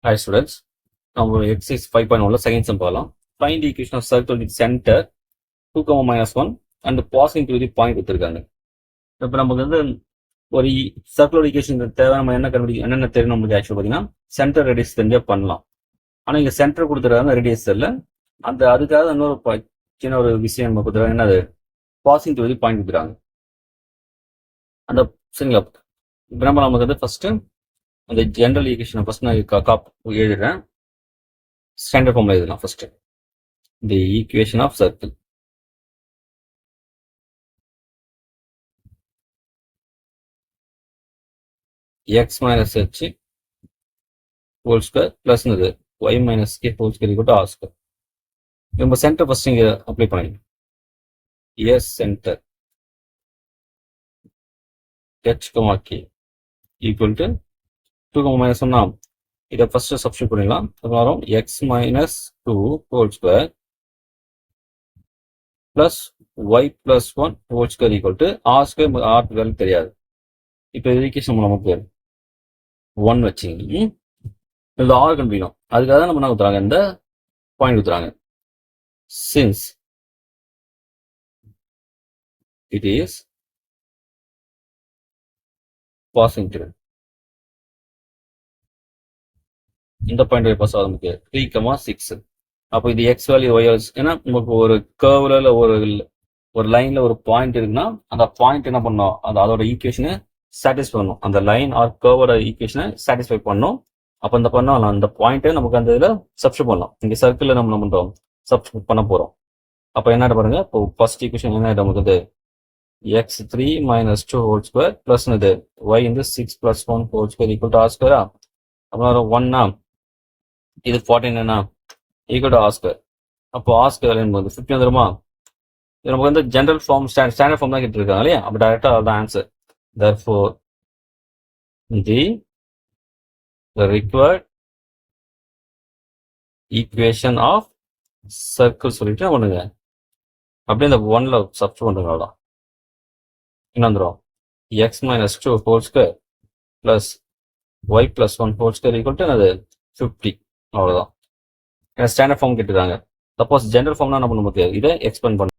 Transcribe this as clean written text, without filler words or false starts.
Hi students, நம்ம exercise 5.1ல second sum பார்க்கலாம். Find the equation of circle with center 2, -1 and passing through the point கொடுத்திருக்காங்க. இப்போ நமக்கு வந்து ஒரு சர்க்குலர் ஈக்குவேஷன் தேவை. நம்ம என்னென்ன தெரியும் நமக்கு ஆக்சுவல் பார்த்தீங்கன்னா சென்டர் ரேடியஸ் தெரிஞ்சா பண்ணலாம். ஆனால் இங்கே சென்டர் கொடுத்துருக்காங்க, ரேடியஸ் இல்லை. அதுக்காக இன்னொரு சின்ன ஒரு விஷயம் நம்ம கொடுத்துருக்காங்க. என்னது? பாசிங் த்ரூ தி பாயிண்ட் கொடுத்துருக்காங்க. அந்த சரிங்களா? இப்போ நமக்கு வந்து ஃபர்ஸ்ட் அந்த ஜெனரல் ஈக்குவேஷனை ஃபர்ஸ்ட் நான் எழுதுறேன். ஸ்டாண்டர்ட் ஃபார்ம்ல எழுதலாம். First the equation of circle x minus h whole square plus y minus k whole square equal to r square. நம்ம சென்டர் ஃபர்ஸ்ட் இங்க அப்ளை பண்ணிடலாம். S center h, k equal to 2, -1. இதை first substitute பண்ணிடலாம். அப்புறம் x minus 2 whole square plus y plus 1 whole square equal to r square. r value தெரியாது. இப்போ equation நமக்கு 1 வச்சுங்க. இந்த r கண்டுபிடிக்கணும். அதுக்காக தான் நம்ம என்ன கொடுத்துறாங்க, இந்த பாயிண்ட் கொடுத்துறாங்க. Since it is passing through, இந்த பாயிண்ட் பாஸ் ஆகுது நமக்கு 3, 6. அப்போ இது x வேல்யூ y வேல்யூ. ஏன்னா நமக்கு ஒரு கர்வ்ல இல்ல ஒரு லைன்ல ஒரு பாயிண்ட் இருக்குன்னா அந்த பாயிண்ட் என்ன பண்ணணும், அதோட ஈக்குவேஷனை சாட்டிஸ்ஃபை பண்ணணும். அந்த லைன் ஆர் கர்வோட ஈக்குவேஷனை சாட்டிஸ்ஃபை பண்ணணும். அப்போ இந்த பண்ணலாம் அந்த பாயிண்ட்டை நமக்கு அந்த இதில் சப்ஸ்டிட்யூட் பண்ணலாம். இங்கே சர்க்கிளில் நம்ம என்ன பண்ணுறோம், சப்ஸ்டிட்யூட் பண்ண போகிறோம். அப்போ என்ன பாருங்க, இப்போ ஃபர்ஸ்ட் ஈக்குவேஷன் என்ன நமக்கு x3 minus 2 whole square plus y 6 plus 1 whole square equal to r square. அப்புறம் 1 இது 14 equal to r square. அப்போ r square என்பது 50 வந்துருமா? இது நமக்கு வந்து ஜெனரல் ஃபார்ம் ஸ்டாண்டர்ட் ஃபார்ம் தான் கேட்டிருக்காங்க இல்லையா? அப்போ டைரக்டா அதான் answer. Therefore the required equation of circle சொல்லிட்டு பண்ணுங்க. அப்படியே இந்த 1ல சப்ஸ்டிட்யூட் பண்ணுங்க. அவ்வளோதான். என்ன வந்துடும்? x minus 2 whole square plus y plus 1 whole square equal to 50. அவ்வளோதான். ஸ்டாண்டர்ட் ஃபார்ம் கேட்டுருக்காங்க. சப்போஸ் ஜெனரல் ஃபார்ம்னா நம்ம நமக்கு இதை எக்ஸ்பெண்ட் பண்ண